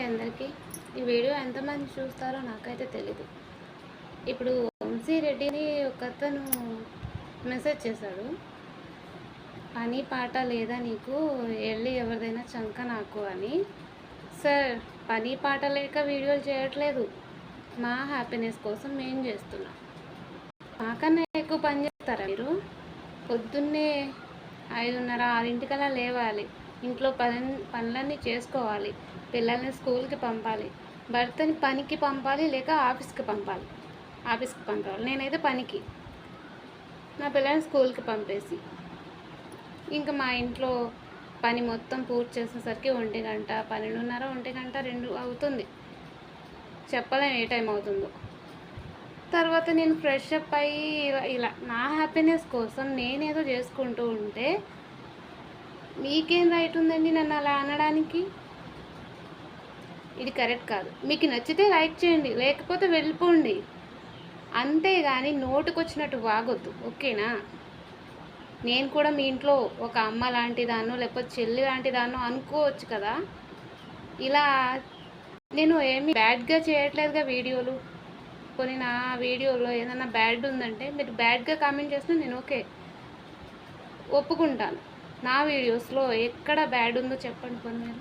అండి అందరికీ. ఈ వీడియో ఎంతమంది చూస్తారో నాకైతే తెలీదు. ఇప్పుడు వంశీరెడ్డిని ఒకతను మెసేజ్ చేశాడు, పని పాట లేదా నీకు, వెళ్ళి ఎవరిదైనా చంక నాకు అని. సార్, పని పాట లేక వీడియోలు చేయట్లేదు, మా హ్యాపీనెస్ కోసం మేము చేస్తున్నాం. మాకన్నా ఎక్కువ పని చేస్తారా మీరు? పొద్దున్నే 5:30, 6 లేవాలి, ఇంట్లో పనులన్నీ చేసుకోవాలి, పిల్లల్ని స్కూల్కి పంపాలి, భర్తని పనికి పంపాలి, లేక ఆఫీస్కి పంపాలి. నేనైతే పనికి, నా పిల్లల్ని స్కూల్కి పంపేసి ఇంకా మా ఇంట్లో పని మొత్తం పూర్తి చేసేసరికి 1 గంట, 12:30, 1 గంట, 2 అవుతుంది. చెప్పలేం ఏ టైం అవుతుందో. తర్వాత నేను ఫ్రెష్ అప్ అయ్యి ఇలా నా హ్యాపీనెస్ కోసం నేనేదో చేసుకుంటూ ఉంటే మీకేం రైట్ ఉందండి నన్ను అలా అనడానికి? ఇది కరెక్ట్ కాదు. మీకు నచ్చితే లైక్ చేయండి, లేకపోతే వెళ్ళిపోండి. అంతేగాని నోటుకొచ్చినట్టు వాగొద్దు, ఓకేనా? నేను కూడా మీ ఇంట్లో ఒక అమ్మ లాంటి దాన్నో లేకపోతే చెల్లి లాంటి దాన్నో అనుకోవచ్చు కదా. ఇలా నేను ఏమి బ్యాడ్గా చేయట్లేదుగా వీడియోలు. కొన్ని నా వీడియోలో ఏదైనా బ్యాడ్ ఉందంటే మీరు బ్యాడ్గా కామెంట్ చేస్తే నేను ఓకే, ఒప్పుకుంటాను. నా వీడియోస్లో ఎక్కడ బ్యాడ్ ఉందో చెప్పండి కొన్ని మీరు.